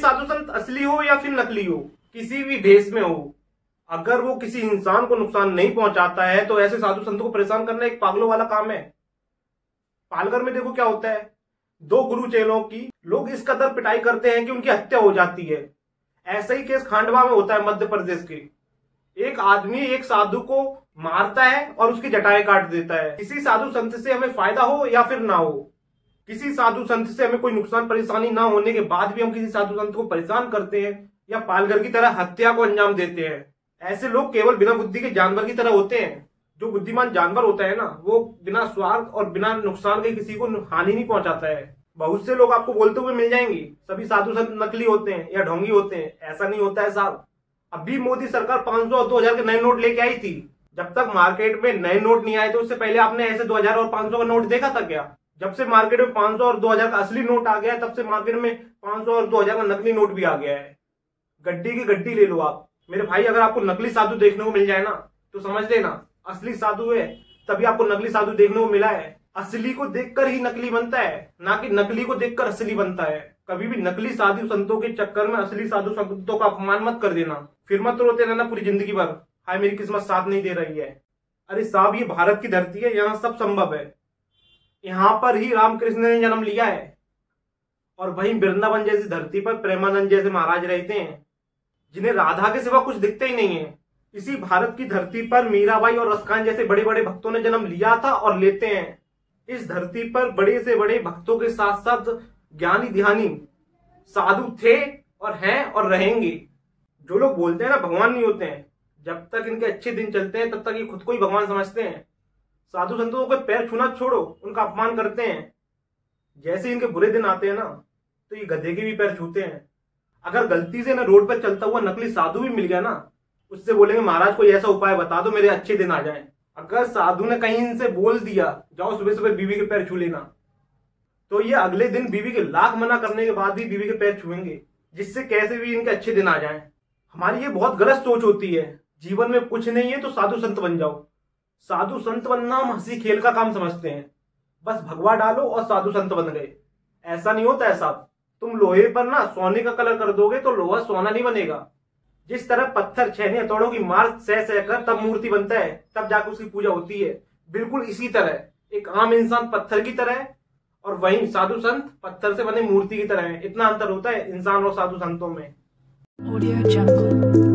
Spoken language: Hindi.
साधु संत असली हो या फिर नकली हो, किसी भी भेष में हो, अगर वो किसी इंसान को नुकसान नहीं पहुंचाता है तो ऐसे साधु संतों को परेशान करना एक पागलों वाला काम है। पालघर में देखो क्या होता है, 2 गुरु चेलों की लोग इस कदर पिटाई करते हैं कि उनकी हत्या हो जाती है। ऐसा ही केस खांडवा में होता है मध्य प्रदेश के। एक आदमी एक साधु को मारता है और उसकी जटाएं काट देता है। किसी साधु संत से हमें फायदा हो या फिर ना हो, किसी साधु संत से हमें कोई नुकसान परेशानी ना होने के बाद भी हम किसी साधु संत को परेशान करते हैं या पालघर की तरह हत्या को अंजाम देते हैं। ऐसे लोग केवल बिना बुद्धि के जानवर की तरह होते हैं। जो बुद्धिमान जानवर होता है ना, वो बिना स्वार्थ और बिना नुकसान के किसी को हानि नहीं पहुंचाता है। बहुत से लोग आपको बोलते हुए मिल जाएंगे सभी साधु संत नकली होते हैं या ढोंगी होते हैं। ऐसा नहीं होता है साहब। अभी मोदी सरकार 500 और 2000 के नए नोट लेके आई थी। जब तक मार्केट में नए नोट नहीं आए थे उससे पहले आपने ऐसे 2000 और 500 का नोट देखा था क्या? जब से मार्केट में 500 और 2000 का असली नोट आ गया है, तब से मार्केट में 500 और 2000 का नकली नोट भी आ गया है। गड्डी की गड्डी ले लो आप मेरे भाई। अगर आपको नकली साधु देखने को मिल जाए ना तो समझ लेना असली साधु है, तभी आपको नकली साधु देखने को मिला है। असली को देखकर ही नकली बनता है, ना कि नकली को देखकर असली बनता है। कभी भी नकली साधु संतों के चक्कर में असली साधु संतों का अपमान मत कर देना, फिर मत रोते रहना पूरी जिंदगी भर, हाय मेरी किस्मत साथ नहीं दे रही है। अरे साहब, ये भारत की धरती है, यहाँ सब संभव है। यहाँ पर ही रामकृष्ण ने जन्म लिया है और वहीं वृंदावन जैसी धरती पर प्रेमानंद जैसे महाराज रहते हैं, जिन्हें राधा के सिवा कुछ दिखते ही नहीं है। इसी भारत की धरती पर मीराबाई और रसखान जैसे बड़े बड़े भक्तों ने जन्म लिया था और लेते हैं। इस धरती पर बड़े से बड़े भक्तों के साथ साथ ज्ञानी ध्यानी साधु थे और हैं और रहेंगे। जो लोग बोलते हैं ना भगवान नहीं होते हैं, जब तक इनके अच्छे दिन चलते हैं तब तक ये खुद को ही भगवान समझते हैं। साधु संतों के पैर छूना छोड़ो, उनका अपमान करते हैं। जैसे इनके बुरे दिन आते हैं ना तो ये गधे के भी पैर छूते हैं। अगर गलती से ना रोड पर चलता हुआ नकली साधु भी मिल गया ना, उससे बोलेंगे महाराज कोई ऐसा उपाय बता दो मेरे अच्छे दिन आ जाएं। अगर साधु ने कहीं इनसे बोल दिया जाओ सुबह सुबह बीवी के पैर छू लेना, तो ये अगले दिन बीवी के लाख मना करने के बाद भी बीवी के पैर छुएंगे, जिससे कैसे भी इनके अच्छे दिन आ जाएं। हमारी ये बहुत गलत सोच होती है। जीवन में कुछ नहीं है तो साधु संत बन जाओ। साधु संत बनना हम हंसी खेल का काम समझते हैं, बस भगवा डालो और साधु संत बन गए। ऐसा नहीं होता है साहब। तुम लोहे पर ना सोने का कलर कर दोगे तो लोहा सोना नहीं बनेगा। जिस तरह पत्थर छेने हथौड़ों की मार सह कर तब मूर्ति बनता है, तब जाकर उसकी पूजा होती है, बिल्कुल इसी तरह एक आम इंसान पत्थर की तरह है और वहीं साधु संत पत्थर से बने मूर्ति की तरह है। इतना अंतर होता है इंसान और साधु संतों में। ऑडियो जंगल।